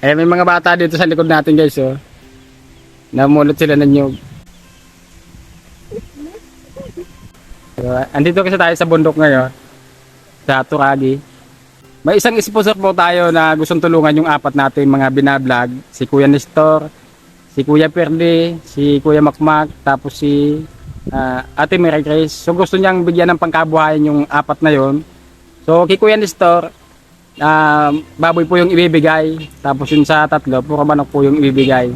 Eh, may mga bata dito sa likod natin guys, oh. Namulot sila ng nyug. So, andito kasi tayo sa bundok ngayon, sa Turagi. May isang sponsor po tayo na gustong tulungan yung apat natin mga binablog. Si Kuya Nestor, si Kuya Perdi, si Kuya Makmak, tapos si Ate Mary Grace. So gusto niyang bigyan ng pangkabuhayan yung apat na yon. So kay Kuya Nestor, baboy po yung ibibigay. Tapos yun sa tatlo, puro manok po yung ibibigay.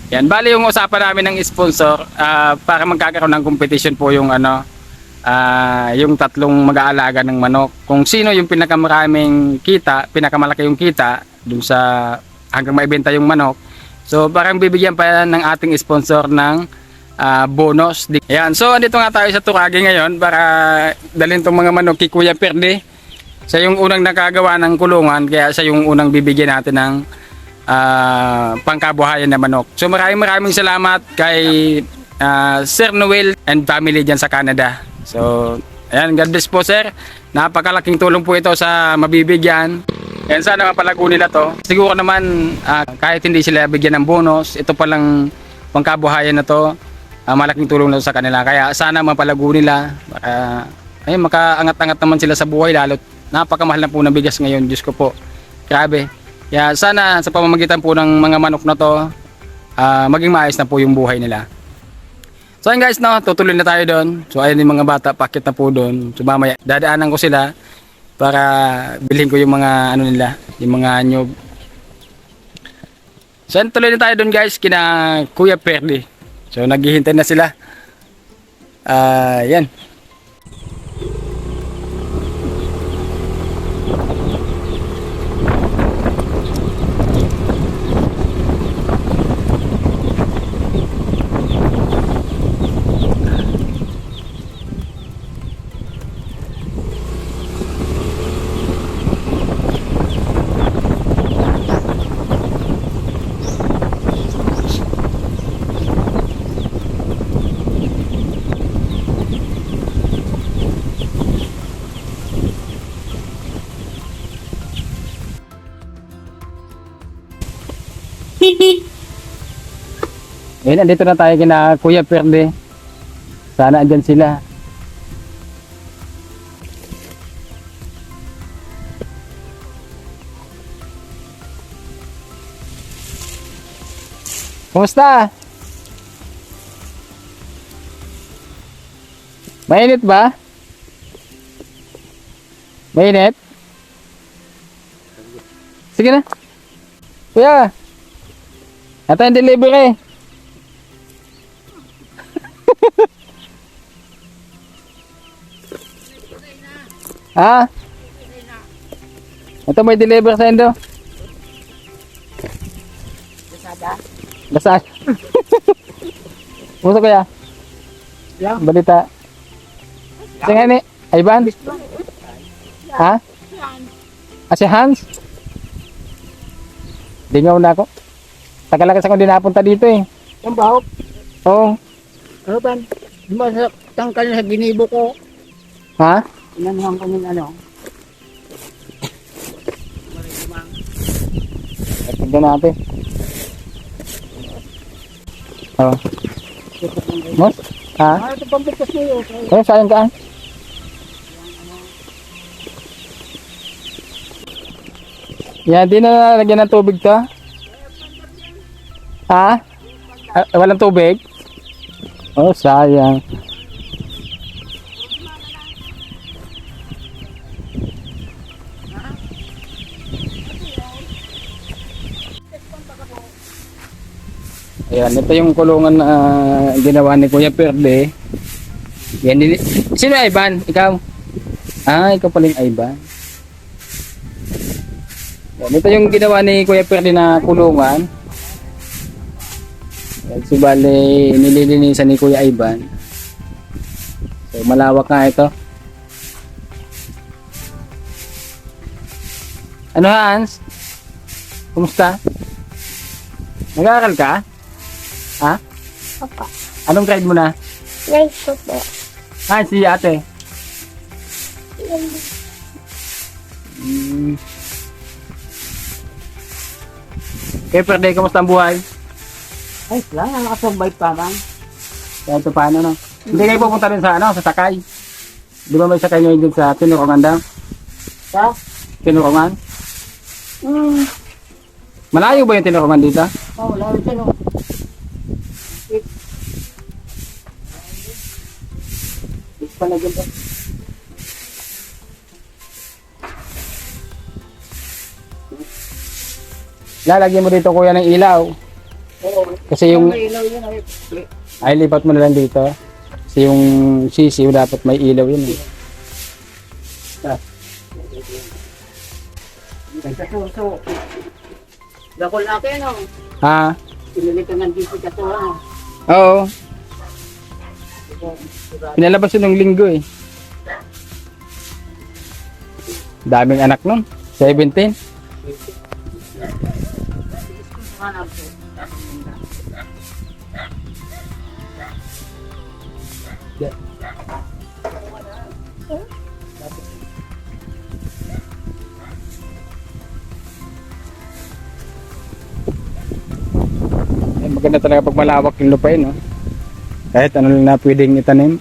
Yan, bali yung usapan namin ng sponsor para magkakaroon ng competition po yung yung tatlong mag-aalaga ng manok. Kung sino yung pinakamaraming kita, pinakamalaki yung kita dun sa hanggang maibenta yung manok. So parang bibigyan pa ng ating sponsor ng bonus. Ayan, so andito nga tayo sa Turagi ngayon para dalhin tong mga manok kay Kuya Perdi. Siya yung unang nakagawa ng kulungan, kaya siya yung unang bibigyan natin ng pangkabuhayan na manok. So maraming salamat kay Sir Noel and family dyan sa Canada. So ayan, God bless po sir. Napakalaking tulong po ito sa mabibigyan. Ayan, sana mapalago nila to. Siguro naman kahit hindi sila bigyan ng bonus, ito palang pangkabuhayan na to, malaking tulong na sa kanila. Kaya sana mapalago nila. Ayun, makaangat-angat naman sila sa buhay, lalo napakamahal na po ng bigas ngayon. Diyos ko po, grabe. Kaya sana sa pamamagitan po ng mga manok na to, maging maayos na po yung buhay nila. So ayun guys, no, tutuloy na tayo doon. So ayun yung mga bata, pakit na po doon. So mamaya, dadaanan ko sila para bilhin ko yung mga ano nila, yung mga nyug. So ayun, tuloy na tayo doon guys, kina Kuya Perdi. So naghihintay na sila. Yan. Ayun, andito na tayo kina Kuya Perdi. Sana andyan sila. Kumusta? Mainit ba? Mainit? Sige na. Kuya, ito yung delivery. Ha? Ito may deliver sa Indo. Basag. Kumusta kuya? Yeah. Balita. Sige nga ni, Ivan? Ha? Si Hans? Dingaw na ako. Tagal-tagal ako din napunta dito eh. Ang bahop. Oo. Ano ba? Masaktan ka na sa ginibo ko. Ha? Inanuhan ko ng ano. Tignan natin. Oo. Mos? Ha? Ito pambigas mo yun. Sayang ka. Yan, di na lagyan ng tubig to. Ha? Walang tubig? Oh, sayang. Ayan, ito yung kulungan na ginawa ni Kuya Perdi. Yan, sino Ivan? Ikaw? Ikaw pala yung Ivan. Yan, ito yung ginawa ni Kuya Perdi na kulungan. Yan, so bale, nililinisan ni Kuya Ivan. So malawak nga ito. Ano Hans? Kumusta? Nag-aaral ka? Ha? Opo. Anong grade mo na? Grade ko po. Si ate. Per day, kamusta ang buhay? Ay, lang, nakasabay pa man. Kahit paano, no? Hindi kayo pupunta rin sa, sa Sakay. Di ba may sakay nyo dun sa Tinurongan daw? Sa? Tinurongan? Malayo ba yung Tinurongan dito? Oh, lalo siya no. Palagyan ba? Lalagyan mo dito kuya ng ilaw. Oo. Kasi yung, May ilaw yun ay. ay lipat mo na lang dito. Kasi yung sisiw dapat may ilaw yun eh. Nagkasuso. Dakol na kayo no. Ha? Pinili ka ng dito kaso ano. Oo. Pinalabas yun ng linggo eh. Daming anak nun. 17. Hanap ko. Ay, maganda talaga pag malawak yung lupain, no? Kahit ano lang na pwedeng itanim.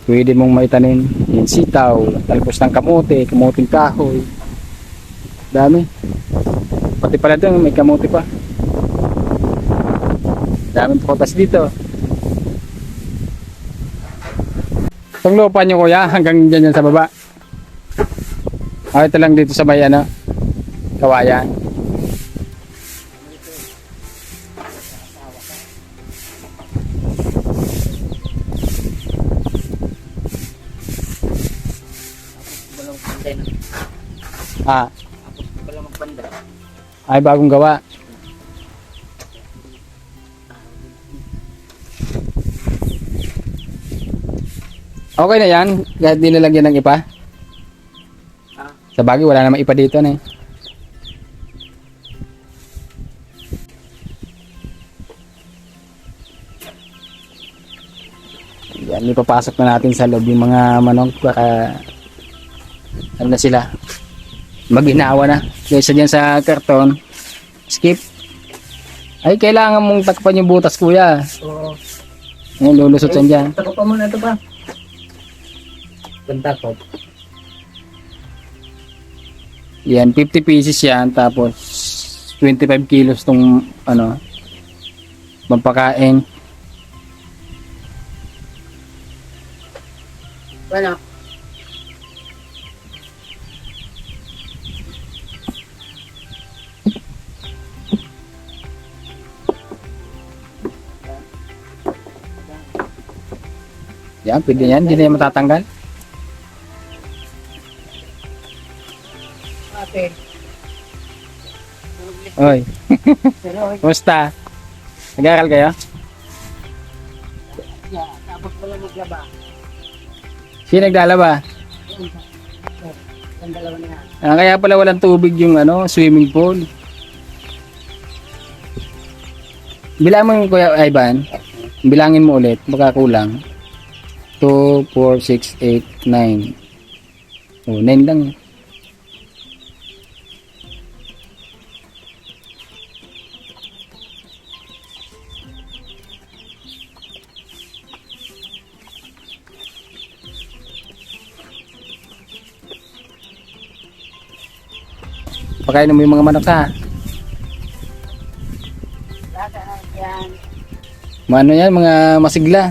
Pwede mong maitanim yung sitaw, talbos ng kamote, kamuting kahoy. Dami. Pati pala doon, may kamote pa. Daming prutas dito. Itong lupa nyo kuya, hanggang dyan yan sa baba. Ito lang dito sa may ano, kawayan. Walang panday na. Ah, Tapos wala magpanday. ay bagong gawa. Okay na yan, kahit di lalagyan ng ipa. Ah. Sa bagay, wala namang ipa dito na eh. Yan, ipapasok na natin sa loob yung mga manok para ano na sila, maginawa na. Kaysa dyan sa karton, skip. Ay, kailangan mong takpan yung butas kuya. Oo. Ngayon, lulusot yan dyan. Tako pa muna ito ba? Ganda ko. Yan, 50 pieces yan. Tapos, 25 kilos tong, ano, pampakain. Wala. Yan, pwede yan. Hindi na yan matatanggal. Ate. Oy, Pero, kumusta? Nag-aaral kayo? yeah, tapos wala maglaba. Sino naglalaba? Ang dalawa na yan. Ah, kaya pala walang tubig yung ano, swimming pool. Bilang mo yung Kuya Ivan. Bilangin mo ulit, baka kulang. 2, 4, 6, 8, 9. Oh, 9 lang. Pakainin mo yung mga manok ha. Lata yan. Mga ano yan, mga masigla.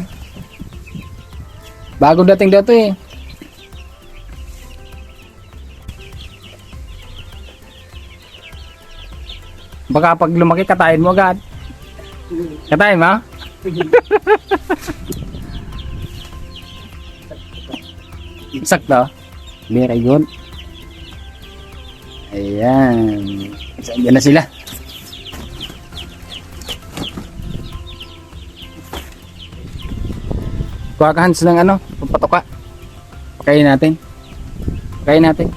Bago dating daw to eh. Baka pag lumaki, katayin mo agad. Katayin mo? Sakto. Very good. Ayan. Diyan na sila. Kuha ka Hans ng ano, patoka. Pakain natin. Pakain natin.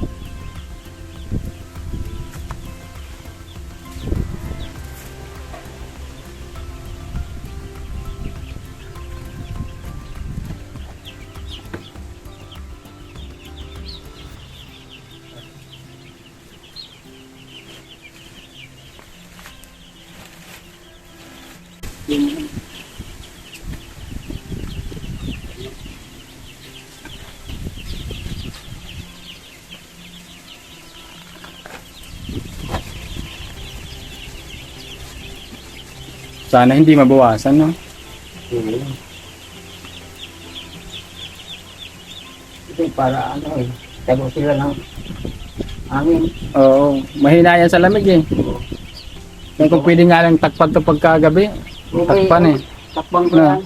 Sana hindi mabawasan, no? Ito para ano eh. Tago sila ng hangin. Oo, mahina yan sa lamig eh. Kaya kung pwede nga lang takpan to pagkagabi, takpan eh. Takpan ko Na. yan.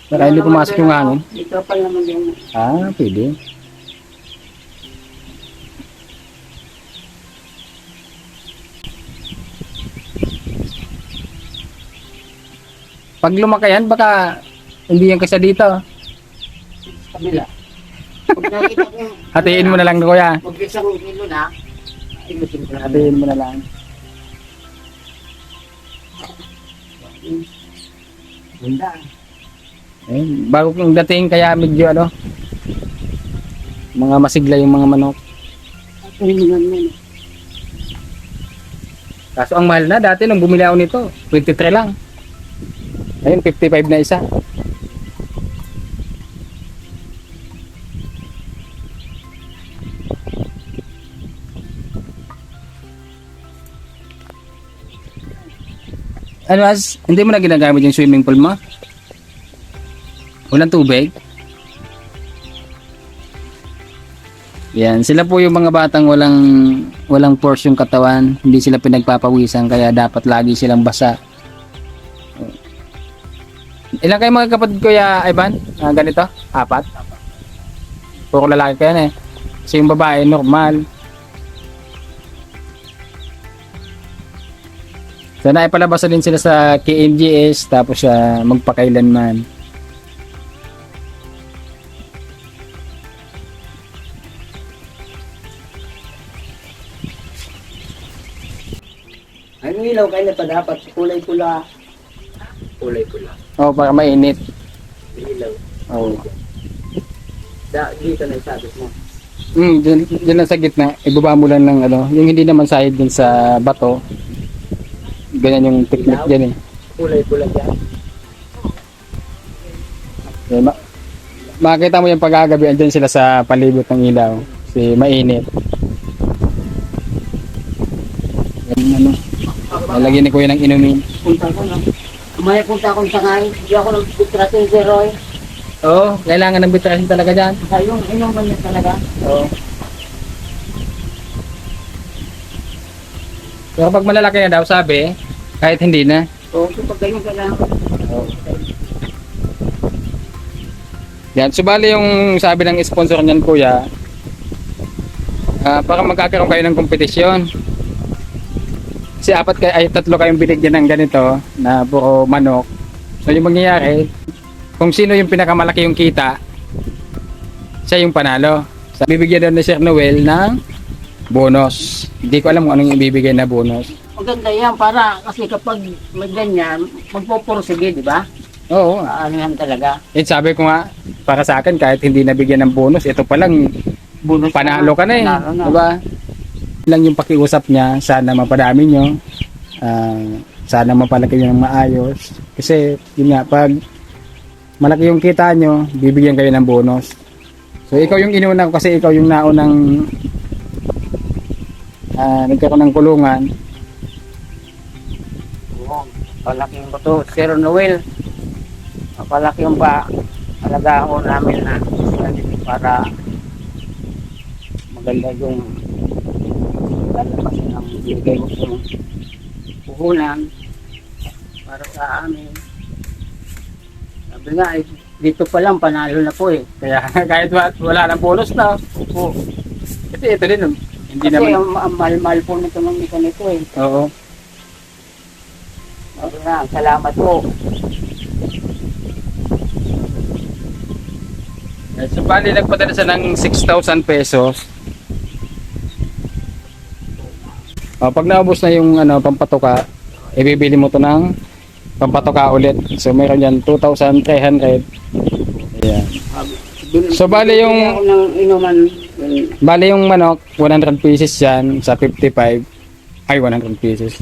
Para hindi pumasok yung hangin. Ito pa naman yung Ah, pwede. Pag lumaki yan, baka hindi yan kasi dito. kabila. Pag nakita ko yung Hatiin mo na lang, kuya. pag isang kilo na, ayusin ko na. Hatiin mo na lang. Ganda. Eh, bago kong dating, kaya medyo ano, mga masigla yung mga manok. Ito yung naman. Kaso ang mahal na, dati nung bumili ako nito, 23 lang. Ayun, 55 na isa. Ano as, hindi mo na ginagamit yung swimming pool mo? Walang tubig? Yan, sila po yung mga batang walang force yung katawan, hindi sila pinagpapawisan kaya dapat lagi silang basa. Ilan kayo mga kapatid Kuya Ivan? Ganito? 4? Puro lalaki kayo na eh. Kasi yung babae normal. Sana ipalabasa din sila sa KMGS tapos magpakailanman. Ay, yung ilaw kayo na pa dapat. Kulay pula. Kulay pula. Oh, para mainit. Yung ilaw. Oh. Dito na isabit mo. Diyan lang sa gitna, ibaba mo lang ng ano, yung hindi naman sahid din sa bato. Ganyan yung technique diyan eh. Kulay pula dyan. Okay, makikita mo yung pag-agabi, andyan sila sa palibot ng ilaw. Kasi mainit. Yan, ano, lalagyan ni Kuya ng inumin. Punta ko na. Umaya punta akong sangay. Hindi ako nag-trating si Roy. Oo, kailangan ng bitrasin talaga dyan. Yung inuman niya talaga. Oo. Pero kapag malalaki na daw, sabi, kahit hindi na. Oo, kapag ganyan kailangan. Yan, subali yung sabi ng sponsor niyan Kuya, para magkakaroon kayo ng kompetisyon. Kasi 3 kayong binigyan ng ganito na puro manok. So yung mangyayari, kung sino yung pinakamalaki yung kita, siya yung panalo. So, bibigyan daw ni Sir Noel ng bonus. Hindi ko alam kung anong ibibigay na bonus. Maganda yan para kasi kapag may ganyan, magpupursige, di ba? Oo. Ano yan talaga. Eh, sabi ko nga, para sa akin, kahit hindi nabigyan ng bonus, ito pa lang, Bonus panalo ka na eh. Panalo na. Diba? Lang yung pakiusap niya, sana mapadami nyo. Sana mapalaki nyo ng maayos. Kasi, yun nga, pag malaki yung kita nyo, bibigyan kayo ng bonus. So, ikaw yung inuna ko kasi ikaw yung naunang nagkaroon ng kulungan. Oo, palaki yung bato. Sir Noel, palaki yung alagaan ko namin na para maganda yung lalabas ng bigay ko yung puhunan para sa amin. Sabi nga, dito pa lang panalo na po eh. Kaya kahit wala ng bonus na. Opo. Kasi ito din, hindi Kasi naman. ang mahal-mahal po nito ng nito eh. Oo. Sabi nga, salamat po. So, bali nagpadala siya ng 6,000 pesos. Pag naubos na yung pampatoka, ibibili mo to ng pampatoka ulit. So meron yan 2,300. Ayan. So, bali yung- Bili ako ng inuman. Bali yung manok, 100 pieces yan sa 55. Ay, 100 pieces.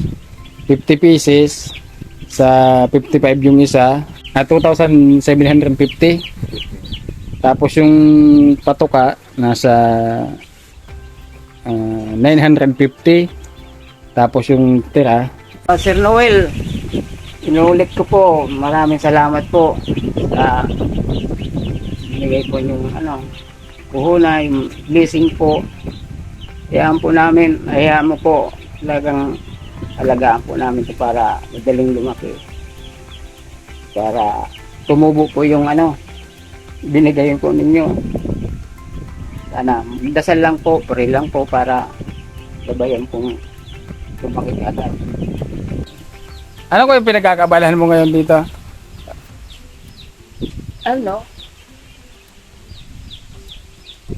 50 pieces Sa 55 yung isa, 2,750. Tapos yung patoka nasa 950. Tapos yung tira, Sir Noel, inuulit ko po, maraming salamat po sa binigay po yung puhunan, yung blessing po. Hayaan po namin, hayaan mo po, talagang alagaan po namin ito para madaling lumaki. Para tumubo po yung binigay po ninyo. Sana, dasal lang po, pray lang po para sabayan pong lumaki agad. ano ko yung pinagkakabalahan mo ngayon dito?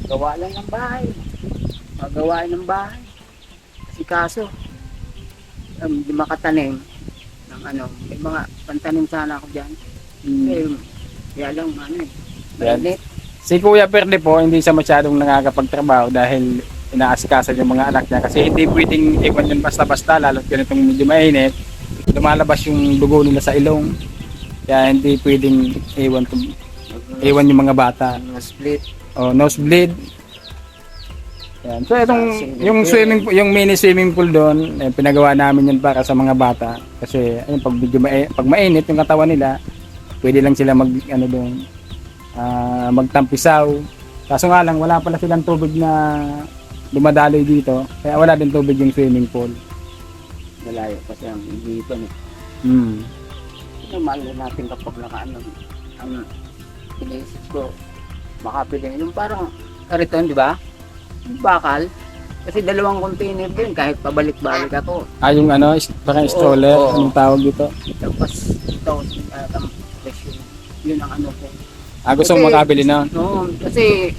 Gawa lang ng bahay. Magawa ng bahay. Kasi kaso, di makatanim ng may mga pantanim sana ako dyan. Kaya lang, Yan. mainit. Si Kuya Perde po, hindi siya masyadong nakakapagtrabaho dahil inaasikasan yung mga anak niya kasi hindi pwedeng iwan yun basta-basta lalo't ganitong medyo mainit. Lumalabas yung dugo nila sa ilong. Kaya hindi pwedeng iwan yung mga bata. Split. O nosebleed. Yan. So itong yung mini swimming pool doon, pinagawa namin yun para sa mga bata kasi ayun, pag mainit yung katawan nila, pwede lang sila doon magtampisaw. Kaso nga lang wala pala silang tubig na dumadaloy dito. Kaya wala din tubig yung swimming pool. Malayo kasi ang igipan. Mm. Normal natin kapag ang iniisip ko, makapili. Yung parang kariton, di ba? Yung bakal. Kasi 2 container din kahit pabalik-balik ako. Yung parang stroller, Oo. anong tawag dito? Tapos ito, ang presyo. Yun ang ko. Gusto mo makabili na? No, kasi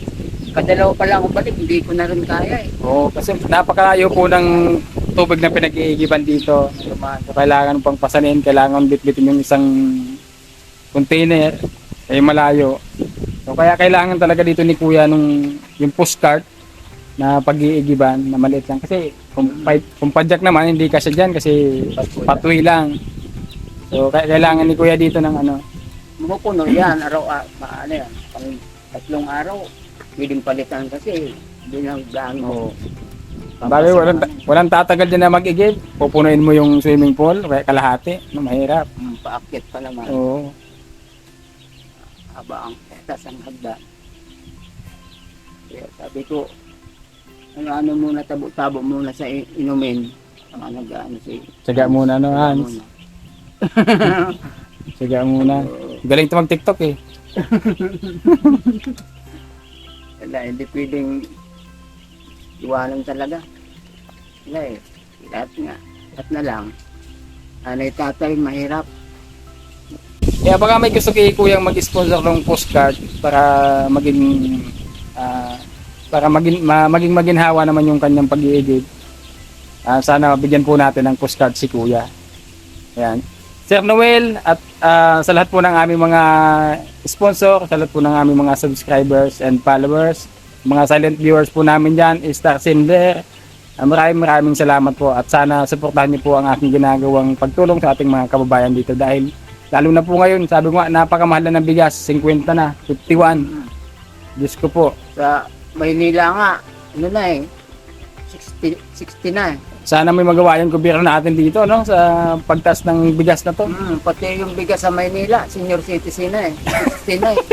kadalaw pa lang ako balik, hindi ko na rin kaya eh. Oo, kasi napakalayo po ng tubig na pinag-iigiban dito. So, kailangan pang pasanin, kailangan bitbitin yung isang container, malayo. So, kaya kailangan talaga dito ni Kuya yung postcard na pag-iigiban na maliit lang. Kasi kung padyak naman, hindi kasi dyan kasi patuloy lang. So, kailangan ni Kuya dito ng Mapupuno yan, yan, pang 3 araw. Pwedeng palitan kasi hindi na gaano. Bagay, walang tatagal dyan na mag-igib. Pupunuin mo yung swimming pool, kaya kalahati. Mahirap. Paakyat pa naman. Oo. Haba ang etas ang hagdan. Kaya sabi ko, muna, tabo muna sa inumin. Tsaga muna, Hans? Tsaga muna. Galing ito mag-TikTok eh. Wala, hindi pwedeng iwanan talaga. Wala eh. Lahat na lang. Tatay, mahirap. Kaya baka may gusto kay Kuyang mag-sponsor ng postcard para maging maginhawa naman yung kanyang pag-iigib. Sana bigyan po natin ng postcard si Kuya. Ayan. Sir Noel at sa lahat po ng aming mga sponsor, sa lahat po ng aming mga subscribers and followers, mga silent viewers po namin dyan, Star Sender, maraming salamat po at sana suportahan niyo po ang aking ginagawang pagtulong sa ating mga kababayan dito dahil lalo na po ngayon, sabi ko nga, napakamahal na ng bigas, 50 na, 51. Diyos ko po. Sa Maynila nga, 60 na eh. Sana may magawa yung gobyerno natin dito, sa pagtas ng bigas na to. Pati yung bigas sa Maynila, senior citizen na eh. 60 na eh.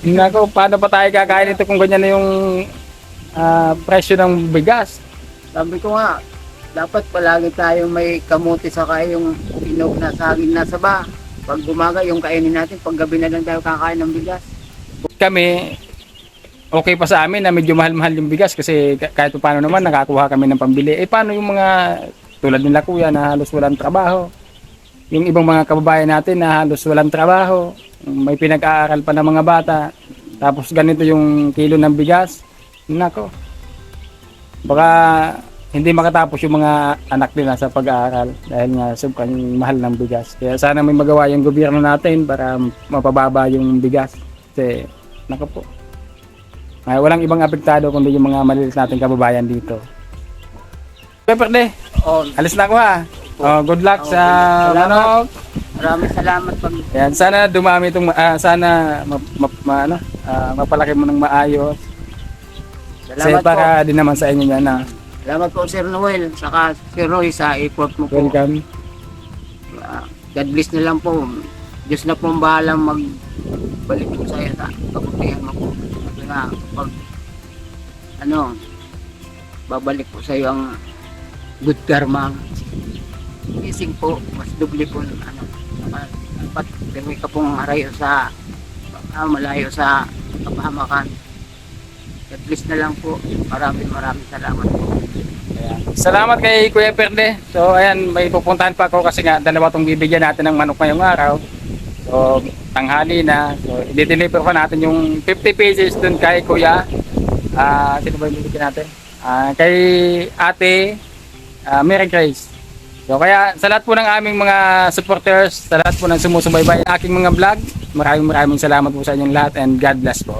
Nako, paano pa tayo kakain ito kung ganyan na yung presyo ng bigas? Sabi ko nga, dapat palagi tayo may kamuti saka yung inog na saging nasa ba. Pag bumaga, yung kainin natin, pag gabi na lang tayo kakain ng bigas. Kami, okay pa sa amin na medyo mahal-mahal yung bigas kasi kahit paano naman nakakuha kami ng pambili. Paano yung mga tulad nila Kuya na halos walang trabaho? Yung ibang mga kababayan natin na halos walang trabaho, may pinag-aaral pa ng mga bata, tapos ganito yung kilo ng bigas. Nako. Baka hindi makatapos yung mga anak nila sa pag-aaral dahil nga sobrang mahal ng bigas. Kaya sana may magawa yung gobyerno natin para mapababa yung bigas. Kasi, nako po. Walang ibang apektado kundi yung mga maliliit nating kababayan dito. Peperde, alis na ako ha. po. Good luck sa Salamat. manok. Maraming salamat pag Ayan, sana dumami itong, sana mapalaki mo ng maayos. Kasi salamat po. para din naman sa inyo yan na. Salamat po Sir Noel, saka Sir Roy sa effort mo po. Welcome. God bless na lang po. Diyos na po ang bahalang magbalik po sa'yo sa kabutihan mo po. Kasi nga, pag babalik po sa'yo ang good karma. Gising po, mas dubli po dapat gawin ka pong harayo sa malayo sa kapahamakan. God bless na lang po. Maraming salamat po. Ayan. Salamat kay Kuya Perde. So ayan, may pupuntahan pa ako kasi nga dalawa tong bibigyan natin ng manok ngayong araw. So tanghali na. So i-deliver pa natin yung 50 pieces dun kay Kuya. Sino ba yung bibigyan natin? Kay Ate Mary Grace. So kaya sa lahat po ng aming mga supporters, sa lahat po ng sumusubaybay aking mga vlog, maraming salamat po sa inyong lahat and God bless po.